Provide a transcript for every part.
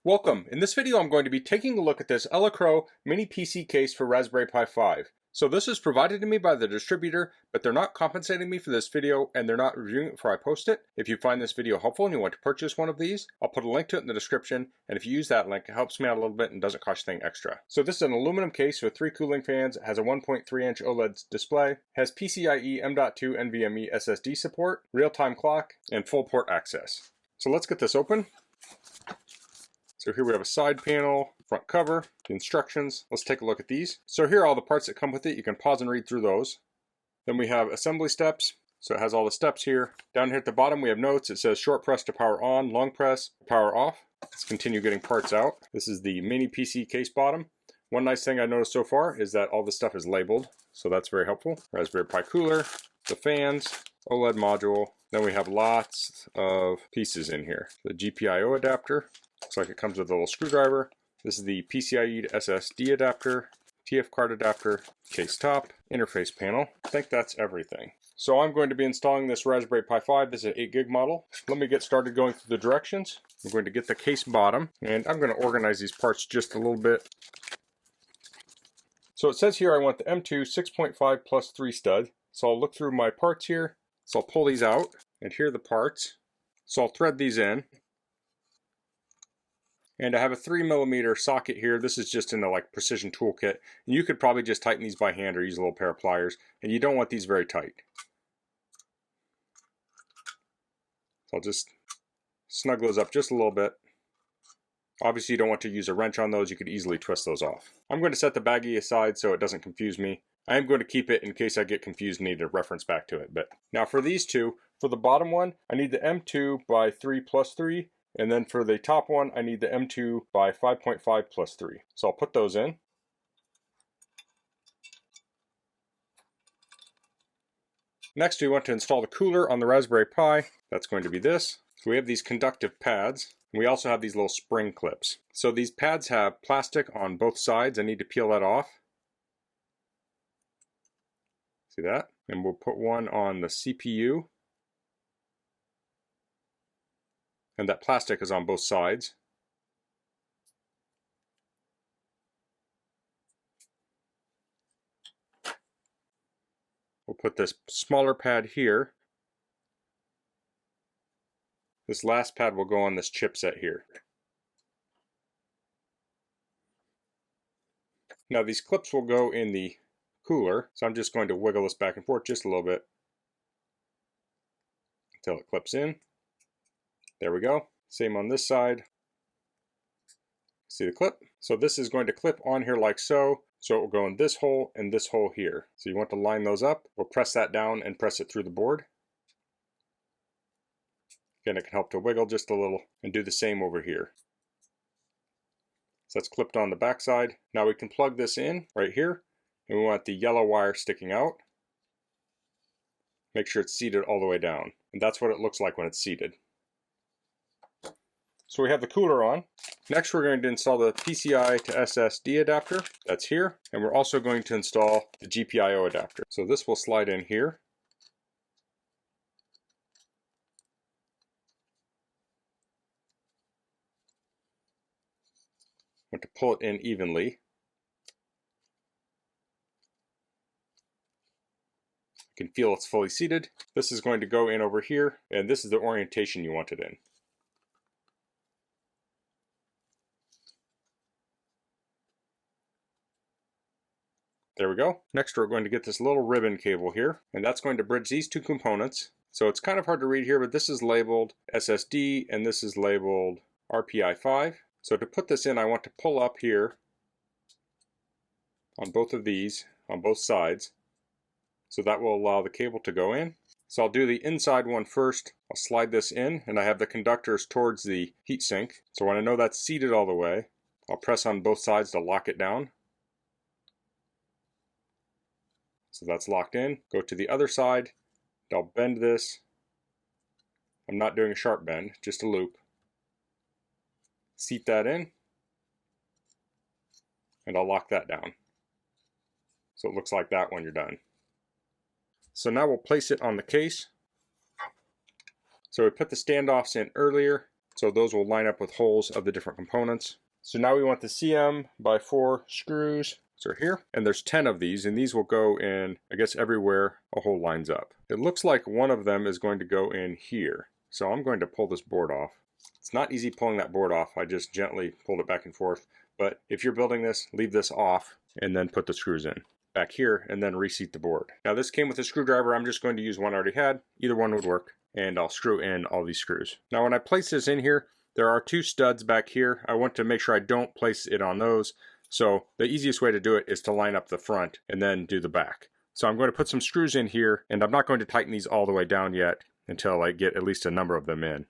Welcome. In this video I'm going to be taking a look at this Elecrow mini PC case for Raspberry Pi 5. So this is provided to me by the distributor, but they're not compensating me for this video and they're not reviewing it before I post it. If you find this video helpful and you want to purchase one of these, I'll put a link to it in the description, and if you use that link, it helps me out a little bit and doesn't cost you anything extra. So this is an aluminum case with 3 cooling fans, it has a 1.3-inch OLED display, has PCIe M.2 NVMe SSD support, real-time clock, and full port access. So let's get this open. So here we have a side panel, front cover, the instructions. Let's take a look at these. So here are all the parts that come with it. You can pause and read through those. Then we have assembly steps. So it has all the steps here. Down here at the bottom we have notes. It says short press to power on, long press to power off. Let's continue getting parts out. This is the mini PC case bottom. One nice thing I noticed so far is that all the stuff is labeled. So that's very helpful. Raspberry Pi cooler, the fans, OLED module. Then we have lots of pieces in here. The GPIO adapter. Looks like it comes with a little screwdriver. This is the PCIe to SSD adapter, TF card adapter, case top, interface panel. I think that's everything. So I'm going to be installing this Raspberry Pi 5. This is an 8 gig model. Let me get started going through the directions. I'm going to get the case bottom, and I'm going to organize these parts just a little bit. So it says here I want the M2 6.5 plus 3 stud. So I'll look through my parts here. So I'll pull these out, and here are the parts. So I'll thread these in. And I have a 3mm socket here. This is just in the precision toolkit. And you could probably just tighten these by hand or use a little pair of pliers. And you don't want these very tight. So I'll just snug those up just a little bit. Obviously you don't want to use a wrench on those. You could easily twist those off. I'm going to set the baggie aside so it doesn't confuse me. I am going to keep it in case I get confused and need to reference back to it. But now for these two, for the bottom one, I need the M2 by 3 plus 3. And then for the top one, I need the M2 by 5.5 plus 3. So I'll put those in. Next, we want to install the cooler on the Raspberry Pi. That's going to be this. So we have these conductive pads. We also have these little spring clips. So these pads have plastic on both sides. I need to peel that off. See that? And we'll put one on the CPU. And that plastic is on both sides. We'll put this smaller pad here. This last pad will go on this chipset here. Now these clips will go in the cooler, so I'm just going to wiggle this back and forth just a little bit until it clips in. There we go. Same on this side. See the clip? So this is going to clip on here like so. So it will go in this hole and this hole here. So you want to line those up. We'll press that down and press it through the board. Again, it can help to wiggle just a little, and do the same over here. So that's clipped on the back side. Now we can plug this in right here, and we want the yellow wire sticking out. Make sure it's seated all the way down. And that's what it looks like when it's seated. So we have the cooler on. Next we're going to install the PCI to SSD adapter. That's here. And we're also going to install the GPIO adapter. So this will slide in here. I want to pull it in evenly. You can feel it's fully seated. This is going to go in over here, and this is the orientation you want it in. There we go. Next we're going to get this little ribbon cable here, and that's going to bridge these two components. So it's kind of hard to read here, but this is labeled SSD and this is labeled RPI 5. So to put this in, I want to pull up here on both of these, on both sides. So that will allow the cable to go in. So I'll do the inside one first. I'll slide this in, and I have the conductors towards the heatsink. So when I know that's seated all the way, I'll press on both sides to lock it down. So that's locked in. Go to the other side. I'll bend this. I'm not doing a sharp bend, just a loop. Seat that in. And I'll lock that down. So it looks like that when you're done. So now we'll place it on the case. So we put the standoffs in earlier. So those will line up with holes of the different components. So now we want the CM/4 screws. So here, and there's 10 of these, and these will go in, I guess, everywhere a hole lines up. It looks like one of them is going to go in here. So I'm going to pull this board off. It's not easy pulling that board off. I just gently pulled it back and forth. But if you're building this, leave this off and then put the screws in back here and then reseat the board. Now this came with a screwdriver. I'm just going to use one I already had. Either one would work. And I'll screw in all these screws. Now when I place this in here, there are 2 studs back here. I want to make sure I don't place it on those. So the easiest way to do it is to line up the front and then do the back. So I'm going to put some screws in here, and I'm not going to tighten these all the way down yet until I get at least a number of them in.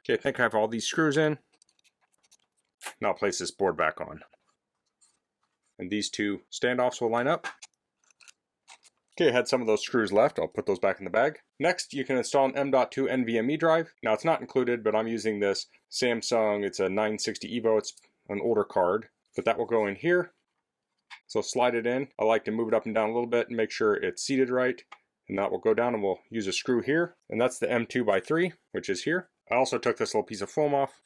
Okay, I think I have all these screws in. Now I'll place this board back on. And these 2 standoffs will line up. Okay, I had some of those screws left. I'll put those back in the bag. Next, you can install an M.2 NVMe drive. Now it's not included, but I'm using this Samsung. It's a 960 EVO. It's an older card, but that will go in here. So slide it in. I like to move it up and down a little bit and make sure it's seated right. And that will go down, and we'll use a screw here. And that's the M2x3, which is here. I also took this little piece of foam off.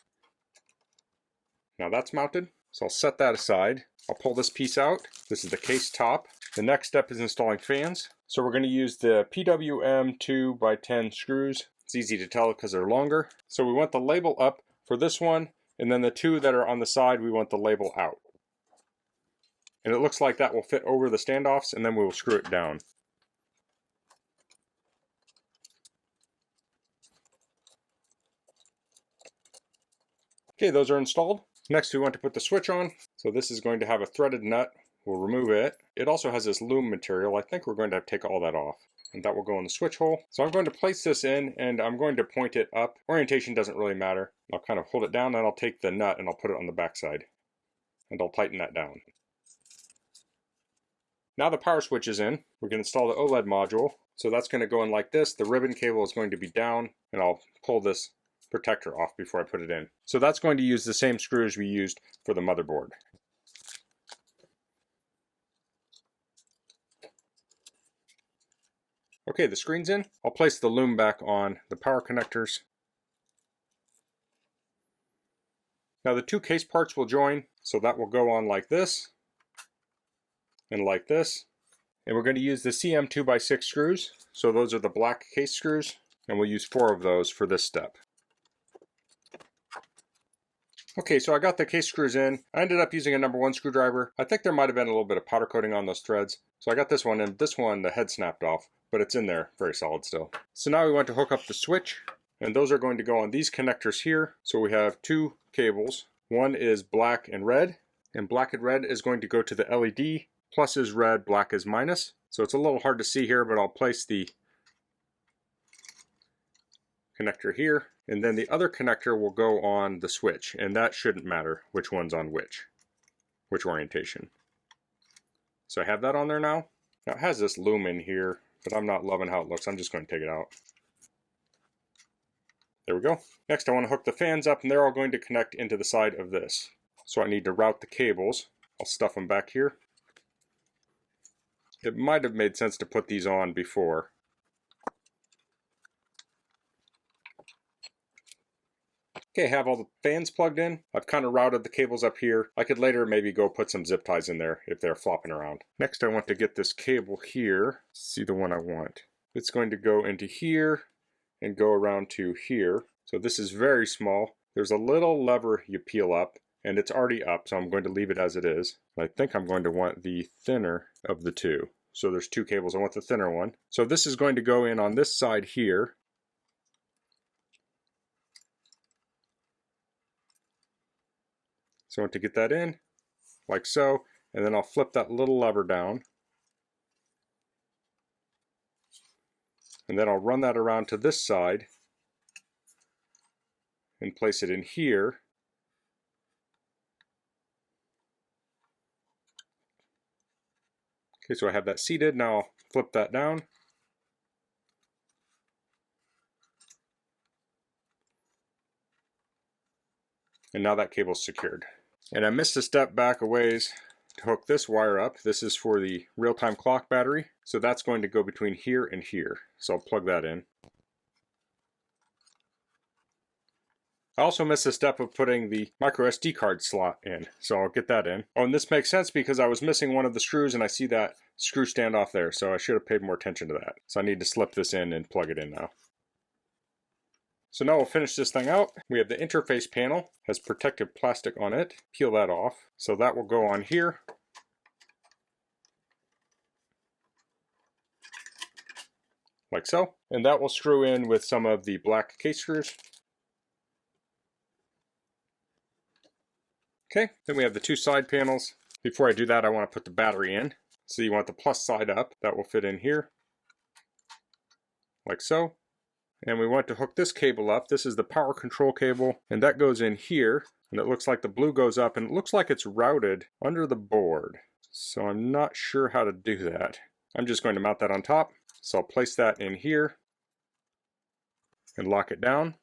Now that's mounted. So I'll set that aside. I'll pull this piece out. This is the case top. The next step is installing fans. So we're going to use the PWM 2x10 screws. It's easy to tell because they're longer. So we want the label up for this one, and then the 2 that are on the side, we want the label out. And it looks like that will fit over the standoffs, and then we will screw it down. Okay, those are installed. Next, we want to put the switch on. So this is going to have a threaded nut. We'll remove it. It also has this loom material. I think we're going to have to take all that off. And that will go in the switch hole. So I'm going to place this in, and I'm going to point it up. Orientation doesn't really matter. I'll kind of hold it down, and I'll take the nut and I'll put it on the back side. And I'll tighten that down. Now the power switch is in. We can install the OLED module. So that's going to go in like this. The ribbon cable is going to be down, and I'll pull this protector off before I put it in. So that's going to use the same screws we used for the motherboard. Okay, the screen's in. I'll place the loom back on the power connectors. Now the 2 case parts will join, so that will go on like this and like this. And we're going to use the CM 2x6 screws. So those are the black case screws, and we'll use 4 of those for this step. Okay, so I got the case screws in. I ended up using a number 1 screwdriver. I think there might have been a little bit of powder coating on those threads. So I got this one, and this one, the head snapped off, but it's in there very solid still. So now we want to hook up the switch, and those are going to go on these connectors here. So we have 2 cables. One is black and red, and black and red is going to go to the LED. Plus is red, black is minus. So it's a little hard to see here, but I'll place the connector here, and then the other connector will go on the switch, and that shouldn't matter which one's on which orientation. So I have that on there now. Now it has this loom in here, but I'm not loving how it looks. I'm just going to take it out. There we go. Next I want to hook the fans up, and they're all going to connect into the side of this. So I need to route the cables. I'll stuff them back here. It might have made sense to put these on before. Okay, I have all the fans plugged in. I've kind of routed the cables up here. I could later maybe go put some zip ties in there if they're flopping around. Next I want to get this cable here. See the one I want. It's going to go into here and go around to here. So this is very small. There's a little lever you peel up, and it's already up, so I'm going to leave it as it is. I think I'm going to want the thinner of the 2. So there's 2 cables. I want the thinner one. So this is going to go in on this side here. So I want to get that in, like so, and then I'll flip that little lever down. And then I'll run that around to this side and place it in here. Okay, so I have that seated. Now I'll flip that down. And now that cable's secured. And I missed a step back a ways. to hook this wire up. This is for the real-time clock battery. So that's going to go between here and here. So I'll plug that in. I also missed the step of putting the micro SD card slot in, so I'll get that in. Oh, and this makes sense because I was missing one of the screws and I see that screw stand off there, so I should have paid more attention to that. So I need to slip this in and plug it in now. So now we'll finish this thing out. We have the interface panel, has protective plastic on it. Peel that off. So that will go on here. Like so. And that will screw in with some of the black case screws. Okay, then we have the two side panels. Before I do that, I want to put the battery in. So you want the plus side up. That will fit in here. Like so. And we want to hook this cable up. This is the power control cable, and that goes in here. And it looks like the blue goes up, and it looks like it's routed under the board. So I'm not sure how to do that. I'm just going to mount that on top. So I'll place that in here and lock it down,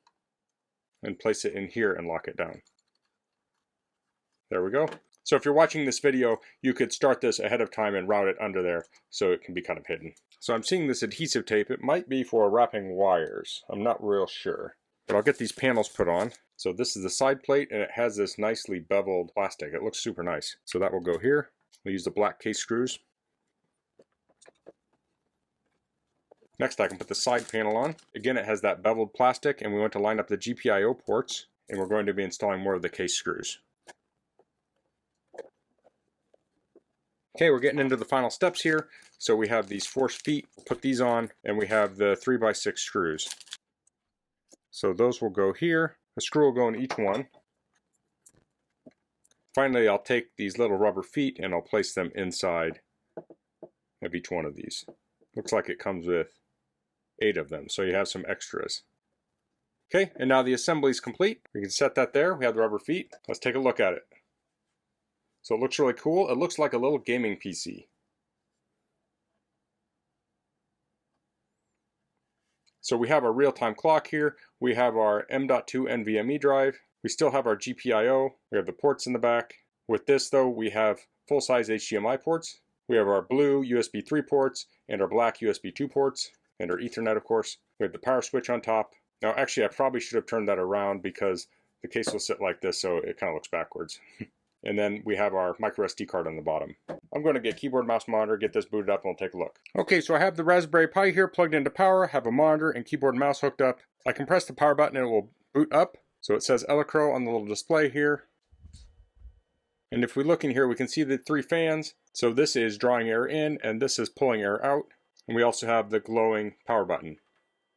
and place it in here and lock it down. There we go. So if you're watching this video, you could start this ahead of time and route it under there so it can be kind of hidden. So I'm seeing this adhesive tape. It might be for wrapping wires. I'm not real sure. But I'll get these panels put on. So this is the side plate, and it has this nicely beveled plastic. It looks super nice. So that will go here. We'll use the black case screws. Next I can put the side panel on. Again, it has that beveled plastic, and we want to line up the GPIO ports, and we're going to be installing more of the case screws. Okay, we're getting into the final steps here. So we have these force feet, we'll put these on, and we have the 3x6 screws. So those will go here. A screw will go in each one. Finally, I'll take these little rubber feet and I'll place them inside of each one of these. Looks like it comes with 8 of them, so you have some extras. Okay, and now the assembly is complete. We can set that there. We have the rubber feet. Let's take a look at it. So it looks really cool. It looks like a little gaming PC. So we have our real-time clock here. We have our M.2 NVMe drive. We still have our GPIO. We have the ports in the back. With this though, we have full-size HDMI ports. We have our blue USB 3 ports and our black USB 2 ports and our Ethernet, of course. We have the power switch on top. Now actually I probably should have turned that around because the case will sit like this, so it kind of looks backwards. And then we have our micro SD card on the bottom. I'm going to get keyboard, mouse, monitor, get this booted up, and we'll take a look. Okay, so I have the Raspberry Pi here plugged into power, have a monitor and keyboard and mouse hooked up. I can press the power button and it will boot up. So it says Elecrow on the little display here. And if we look in here, we can see the 3 fans. So this is drawing air in and this is pulling air out. And we also have the glowing power button.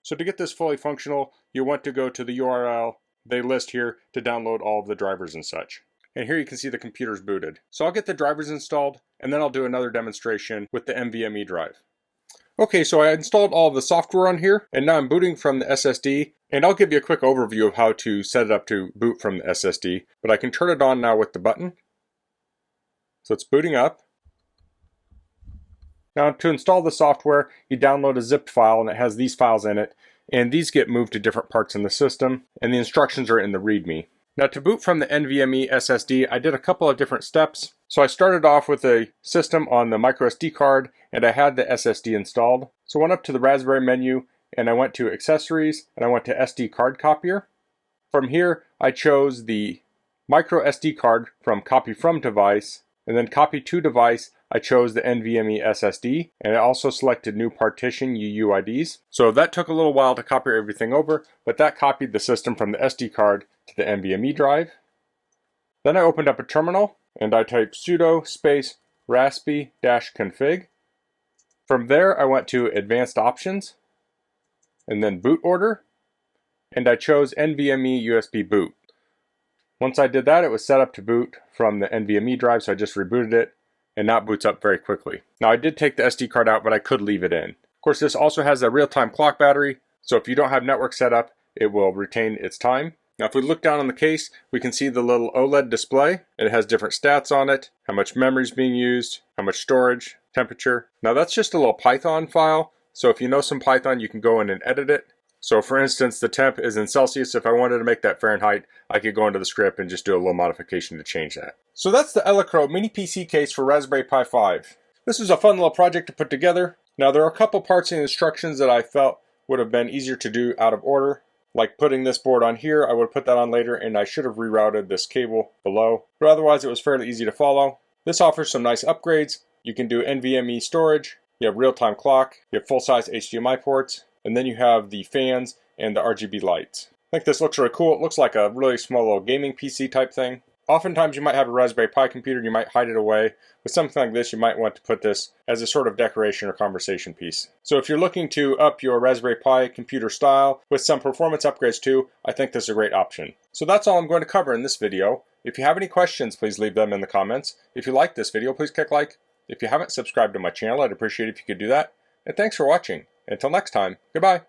So to get this fully functional, you want to go to the URL they list here to download all of the drivers and such. And here you can see the computer's booted. So I'll get the drivers installed, and then I'll do another demonstration with the NVMe drive. Okay, so I installed all of the software on here, and now I'm booting from the SSD, and I'll give you a quick overview of how to set it up to boot from the SSD, but I can turn it on now with the button. So it's booting up. Now to install the software, you download a zipped file, and it has these files in it, and these get moved to different parts in the system, and the instructions are in the README. Now to boot from the NVMe SSD, I did a couple of different steps. So I started off with a system on the micro SD card, and I had the SSD installed. So I went up to the Raspberry menu, and I went to Accessories, and I went to SD card copier. From here, I chose the micro SD card from Copy From Device, and then Copy to Device, I chose the NVMe SSD, and I also selected New Partition UUIDs. So that took a little while to copy everything over, but that copied the system from the SD card to the NVMe drive. Then I opened up a terminal, and I typed sudo space raspi-config. From there, I went to Advanced Options, and then Boot Order, and I chose NVMe USB Boot. Once I did that, it was set up to boot from the NVMe drive, so I just rebooted it, and now it boots up very quickly. Now I did take the SD card out, but I could leave it in. Of course, this also has a real-time clock battery, so if you don't have network set up, it will retain its time. Now if we look down on the case, we can see the little OLED display. It has different stats on it, how much memory is being used, how much storage, temperature. Now that's just a little Python file, so if you know some Python, you can go in and edit it. So for instance, the temp is in Celsius. If I wanted to make that Fahrenheit, I could go into the script and just do a little modification to change that. So that's the Elecrow mini PC case for Raspberry Pi 5. This was a fun little project to put together. Now there are a couple parts in the instructions that I felt would have been easier to do out of order. Like putting this board on here, I would put that on later, and I should have rerouted this cable below. But otherwise it was fairly easy to follow. This offers some nice upgrades. You can do NVMe storage, you have real-time clock, you have full-size HDMI ports, and then you have the fans and the RGB lights. I think this looks really cool. It looks like a really small little gaming PC type thing. Oftentimes you might have a Raspberry Pi computer and you might hide it away. With something like this, you might want to put this as a sort of decoration or conversation piece. So if you're looking to up your Raspberry Pi computer style with some performance upgrades too, I think this is a great option. So that's all I'm going to cover in this video. If you have any questions, please leave them in the comments. If you like this video, please click like. If you haven't subscribed to my channel, I'd appreciate it if you could do that. And thanks for watching. Until next time, goodbye.